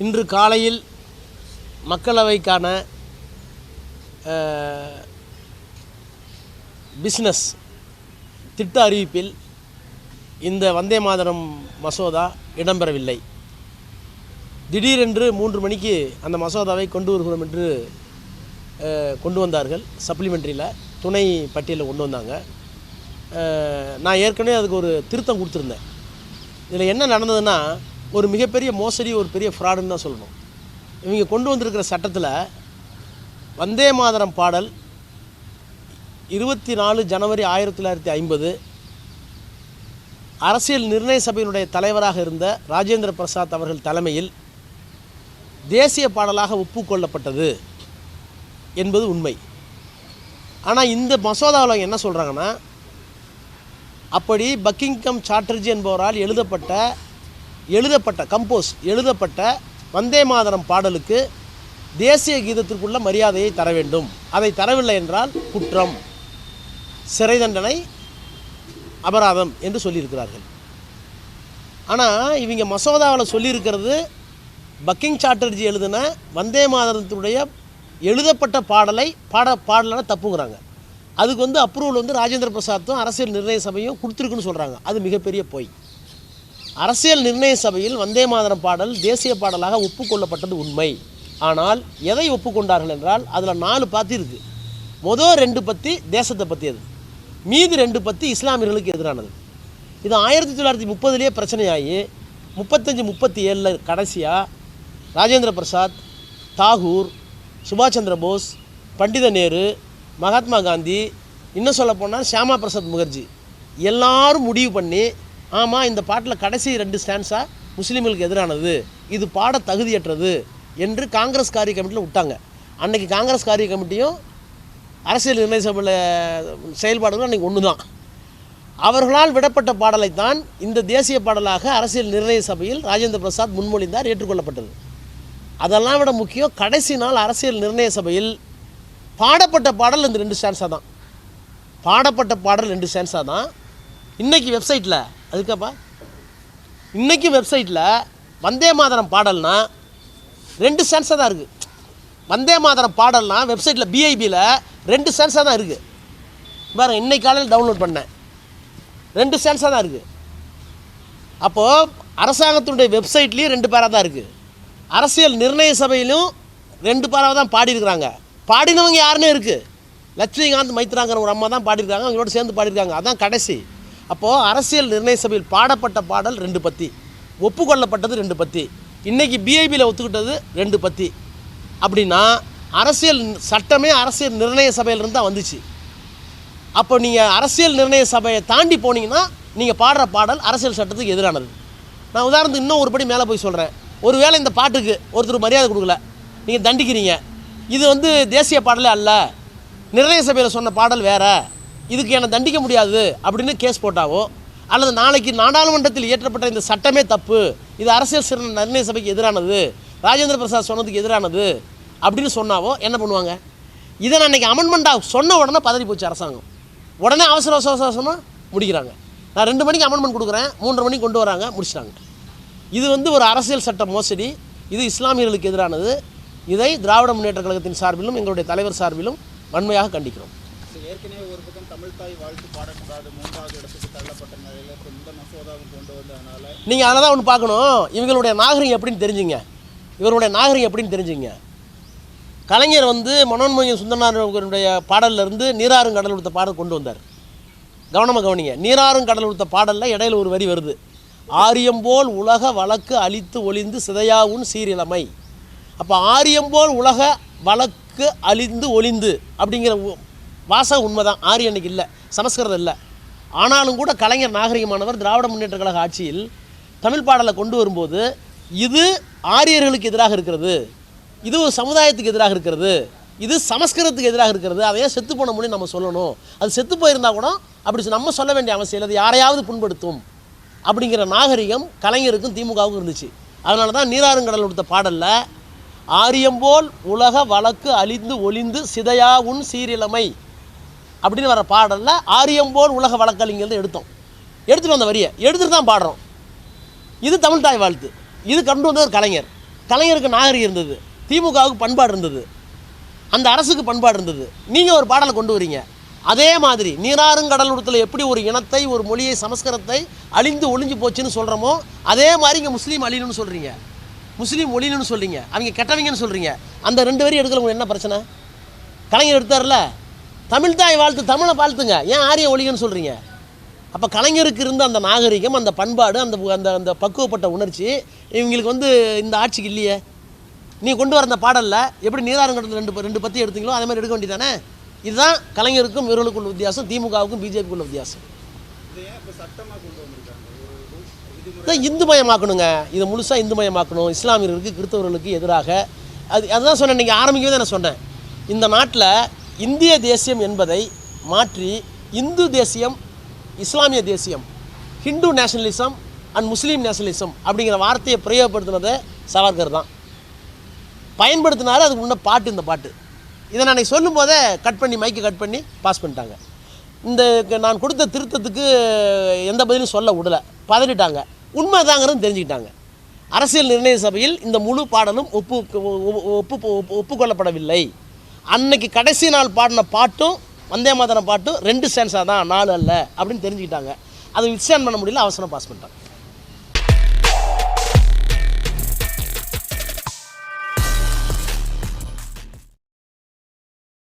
இன்று காலையில் மக்களவைக்கான பிஸ்னஸ் திட்ட அறிவிப்பில் இந்த வந்தே மாதரம் மசோதா இடம்பெறவில்லை. திடீரென்று 3 மணிக்கு அந்த மசோதாவை கொண்டு வருகிறோம் என்று கொண்டு வந்தார்கள். சப்ளிமெண்ட்ரியில் துணை பட்டியலில் கொண்டு வந்தாங்க. நான் ஏற்கனவே அதுக்கு ஒரு திருத்தம் கொடுத்துருந்தேன். இதில் என்ன நடந்ததுன்னா, ஒரு மிகப்பெரிய மோசடி, ஒரு பெரிய ஃப்ராடுன்னு தான் சொல்லணும். இவங்க கொண்டு வந்திருக்கிற சட்டத்தில் வந்தே மாதரம் பாடல் 24 ஜனவரி 1950 அரசியல் நிர்ணய சபையினுடைய தலைவராக இருந்த ராஜேந்திர பிரசாத் அவர்கள் தலைமையில் தேசிய பாடலாக ஒப்புக்கொள்ளப்பட்டது என்பது உண்மை. ஆனால் இந்த மசோதாவில் என்ன சொல்கிறாங்கன்னா, அப்படி பக்கிங்கம் சாட்டர்ஜி என்பவரால் எழுதப்பட்ட வந்தே மாதரம் பாடலுக்கு தேசிய கீதத்திற்குள்ள மரியாதையை தர வேண்டும். அதை தரவில்லை என்றால் குற்றம், சிறை தண்டனை, அபராதம் என்று சொல்லியிருக்கிறார்கள். ஆனால் இவங்க மசோதாவில் சொல்லியிருக்கிறது, பக்கிங் சாட்டர்ஜி எழுதின வந்தே மாதரத்தினுடைய எழுதப்பட்ட பாடலை பாடலான தப்புங்கிறாங்க. அதுக்கு அப்ரூவல் ராஜேந்திர பிரசாத்தும் அரசியல் நிர்ணய சபையும் கொடுத்துருக்குன்னு சொல்கிறாங்க. அது மிகப்பெரிய பொய். அரசியல் நிர்ணய சபையில் வந்தே மாதரம் பாடல் தேசிய பாடலாக ஒப்புக்கொள்ளப்பட்டது உண்மை. ஆனால் எதை ஒப்புக்கொண்டார்கள் என்றால், அதில் 4 பத்தி இருக்குது. மொதல் 2 பத்தி தேசத்தை பற்றியது, மீதி 2 பத்தி இஸ்லாமியர்களுக்கு எதிரானது. இது 1930 பிரச்சனையாகி 35-37 கடைசியாக ராஜேந்திர பிரசாத், தாகூர், சுபாஷ் சந்திர போஸ், பண்டித நேரு, மகாத்மா காந்தி, இன்னும் சொல்லப்போனால் ஷியாமா பிரசாத் முகர்ஜி எல்லாரும் முடிவு பண்ணி, ஆமாம் இந்த பாட்டில் கடைசி 2 ஸ்டான்ஸா முஸ்லீம்களுக்கு எதிரானது, இது பாட தகுதியற்றது என்று காங்கிரஸ் காரிய கமிட்டியில் விட்டாங்க. அன்றைக்கி காங்கிரஸ் காரிய கமிட்டியும் அரசியல் நிர்ணய சபையில் செயல்பாடுகளும் அன்றைக்கி ஒன்று தான். அவர்களால் விடப்பட்ட பாடலைத்தான் இந்த தேசிய பாடலாக அரசியல் நிர்ணய சபையில் ராஜேந்திர பிரசாத் முன்மொழிந்தார், ஏற்றுக்கொள்ளப்பட்டது. அதெல்லாம் விட முக்கியம், கடைசி நாள் அரசியல் நிர்ணய சபையில் பாடப்பட்ட பாடல் இந்த 2 ஸ்டான்ஸாக தான். பாடப்பட்ட பாடல் 2 ஸ்டான்ஸாக தான். இன்றைக்கி வெப்சைட்டில் இன்றைக்கி வெப்சைட்டில் வந்தே மாதரம் பாடல்னா 2 ஸ்டான்ஸாக தான் இருக்குது. வந்தே மாதரம் பாடல்னா வெப்சைட்டில் பிஐபியில் 2 ஸ்டான்ஸாக தான் இருக்குது. பாருங்கள், இன்னைக்கு காலையில் டவுன்லோட் பண்ணேன், 2 ஸ்டான்ஸாக தான் இருக்குது. அப்போது அரசாங்கத்தினுடைய வெப்சைட்லேயும் 2 பேராக தான் இருக்குது. அரசியல் நிர்ணய சபையிலும் 2 பேராக தான் பாடியிருக்கிறாங்க. பாடினவங்க யாருன்னே இருக்குது, லட்சுமிகாந்த் மைத்ராங்கிற ஒரு அம்மா தான் பாடியிருக்காங்க, அவங்களோட சேர்ந்து பாடியிருக்காங்க. அதான் கடைசி. அப்போது அரசியல் நிர்ணய சபையில் பாடப்பட்ட பாடல் 2 பத்தி, ஒப்புக்கொள்ளப்பட்டது 2 பத்தி, இன்றைக்கி பிஐபியில் ஒத்துக்கிட்டது 2 பத்தி. அப்படின்னா அரசியல் சட்டமே அரசியல் நிர்ணய சபையிலிருந்து தான் வந்துச்சு. அப்போ நீங்கள் அரசியல் நிர்ணய சபையை தாண்டி போனீங்கன்னா நீங்கள் பாடுற பாடல் அரசியல் சட்டத்துக்கு எதிரானது. நான் உதாரணத்துக்கு இன்னும் ஒரு படி மேலே போய் சொல்கிறேன். ஒருவேளை இந்த பாட்டுக்கு ஒருத்தர் மரியாதை கொடுக்கல, நீங்கள் தண்டிக்கிறீங்க, இது தேசிய பாடலே அல்ல, நிர்ணய சபையில் சொன்ன பாடல் வேறு, இதுக்கு என்னை தண்டிக்க முடியாது அப்படின்னு கேஸ் போட்டாவோ, அல்லது நாளைக்கு நாடாளுமன்றத்தில் இயற்றப்பட்ட இந்த சட்டமே தப்பு, இது அரசியல் நிர்ணய சபைக்கு எதிரானது, ராஜேந்திர பிரசாத் சொன்னதுக்கு எதிரானது அப்படின்னு சொன்னாவோ என்ன பண்ணுவாங்க? இதை நான் இன்றைக்கி அமெண்ட்மெண்ட்டாக சொன்ன உடனே பதறி போச்சு அரசாங்கம். உடனே அவசரமாக முடிக்கிறாங்க. நான் 2 மணிக்கு அமெண்ட்மெண்ட் கொடுக்குறேன், 3:30 மணிக்கு கொண்டு வராங்க, முடிச்சிட்டாங்க. இது ஒரு அரசியல் சட்ட மோசடி. இது இஸ்லாமியர்களுக்கு எதிரானது. இதை திராவிட முன்னேற்ற கழகத்தின் சார்பிலும் எங்களுடைய தலைவர் சார்பிலும் வன்மையாக கண்டிக்கிறோம். ஏற்கனவே ஒரு பக்கம் தமிழ் தாய் வாழ்த்து பாடக்கூடாது 3வது இடத்துக்கு தள்ளப்பட்ட நிலையில் இப்போ இந்த மசோதாவை கொண்டு வந்ததுனால நீங்கள் அதில் தான் ஒன்று பார்க்கணும். இவங்களுடைய நாகரிகம் எப்படின்னு தெரிஞ்சுங்க. இவருடைய நாகரிகம் எப்படின்னு தெரிஞ்சுங்க. கலைஞர் மனோன்மணியம் சுந்தரனாருடைய பாடலிருந்து நீராறும் கடல் உடுத்த பாடல் கொண்டு வந்தார். கவனமாக கவனிங்க. நீராறும் கடல் உடுத்த பாடலில் இடையில ஒரு வரி வருது, ஆரியம்போல் உலக வழக்கு அழித்து ஒளிந்து சிதையாவுன் சீரிழமை. அப்போ ஆரியம்போல் உலக வழக்கு அழிந்து ஒளிந்து அப்படிங்கிற வாசகம் உண்மைதான். ஆரிய அன்னைக்கு இல்லை, சமஸ்கிருதம் இல்லை. ஆனாலும் கூட கலைஞர் நாகரிகமானவர் திராவிட முன்னேற்ற கழக ஆட்சியில் தமிழ் பாடலை கொண்டு வரும்போது, இது ஆரியர்களுக்கு எதிராக இருக்கிறது, இது ஒரு சமுதாயத்துக்கு எதிராக இருக்கிறது, இது சமஸ்கிருதத்துக்கு எதிராக இருக்கிறது, அதையே செத்து போன மொழி நம்ம சொல்லணும், அது செத்து போயிருந்தால் கூட அப்படி நம்ம சொல்ல வேண்டிய அவசியம் இல்லை, அது யாரையாவது புண்படுத்தும் அப்படிங்கிற நாகரிகம் கலைஞருக்கும் திமுகவுக்கும் இருந்துச்சு. அதனால தான் நீராறுங்கடல் கொடுத்த பாடலில் ஆரியம்போல் உலக வழக்கு அழிந்து ஒளிந்து சிதையா உன் சீரிழமை அப்படின்னு வர பாடலில் ஆரியம்போல் உலக வழக்கறிஞர்கள் எடுத்துகிட்டு வந்த வரியை எடுத்துகிட்டு தான் பாடுறோம். இது தமிழ் தாய் வாழ்த்து. இது கொண்டு வந்தவர் கலைஞர். கலைஞருக்கு நாகரிகம் இருந்தது, திமுகவுக்கு பண்பாடு இருந்தது, அந்த அரசுக்கு பண்பாடு இருந்தது. நீங்கள் ஒரு பாடலை கொண்டு வரீங்க. அதே மாதிரி நீராறுங்கடலுடத்தில் எப்படி ஒரு இனத்தை, ஒரு மொழியை, சமஸ்கிருதத்தை அழிந்து ஒளிஞ்சு போச்சுன்னு சொல்கிறோமோ, அதே மாதிரி இங்கே முஸ்லீம் அழியணும்னு சொல்கிறீங்க, முஸ்லீம் ஒழியணும்னு சொல்கிறீங்க, அவங்க கெட்டவங்கன்னு சொல்கிறீங்க. அந்த 2 வரி எடுக்கல உங்களுக்கு என்ன பிரச்சனை? கலைஞர் எடுத்தார்ல, தமிழ் தாய் வாழ்த்து, தமிழை வாழ்த்துங்க, ஏன் ஆரிய ஒழிகன்னு சொல்கிறீங்க? அப்போ கலைஞருக்கு இருந்த அந்த நாகரிகம், அந்த பண்பாடு, அந்த அந்த அந்த பக்குவப்பட்ட உணர்ச்சி இவங்களுக்கு இந்த ஆட்சிக்கு இல்லையே. நீ கொண்டு வர அந்த பாடலில் எப்படி நீராறுங்கடல் ரெண்டு பற்றி எடுத்தீங்களோ அதே மாதிரி எடுக்க வேண்டியதானே? இதுதான் கலைஞருக்கும் இவர்களுக்குள்ள வித்தியாசம், திமுகவுக்கும் பிஜேபிக்குள்ள வித்தியாசம். இதை ஏன் இப்போ சட்டமாக கொண்டு வந்திருக்காங்க? ஒரு விதிமுறை இதான் இந்துமயமாக்கணுங்க. இதை முழுசாக இந்துமயமாக்கணும். இஸ்லாமியர்களுக்கு, கிறிஸ்தவர்களுக்கு எதிராக அதுதான் சொன்னேன். நீங்கள் ஆரம்பிக்கவே தான் நான் சொன்னேன். இந்த நாட்டில் இந்திய தேசியம் என்பதை மாற்றி இந்து தேசியம், இஸ்லாமிய தேசியம், Hindu nationalism and Muslim nationalism அப்படிங்கிற வார்த்தையை பிரயோகப்படுத்தினதை சவர்கர் தான் பயன்படுத்தினாரு. அதுக்கு முன்னே பாட்டு, இந்த பாட்டு இதை நான் சொல்லும் போதே மைக்கை கட் பண்ணி பாஸ் பண்ணிட்டாங்க. நான் கொடுத்த திருத்தத்துக்கு எந்த பதிலும் சொல்ல விடலை, பதறிட்டாங்க. உண்மை தாங்கிறது தெரிஞ்சுக்கிட்டாங்க. அரசியல் நிர்ணய சபையில் இந்த முழு பாடலும் ஒப்புக்கொள்ளப்படவில்லை. அன்னைக்கு கடைசி நாள் பாடின பாட்டும் வந்தே மாதரம் பாட்டும் 2 ஸ்டான்ஸாக தான், 4 அல்ல அப்படின்னு தெரிஞ்சுக்கிட்டாங்க. அதை வித்ஸ்டாண்ட் பண்ண முடியல, அவசரம் பாஸ் பண்ணிட்டாங்க.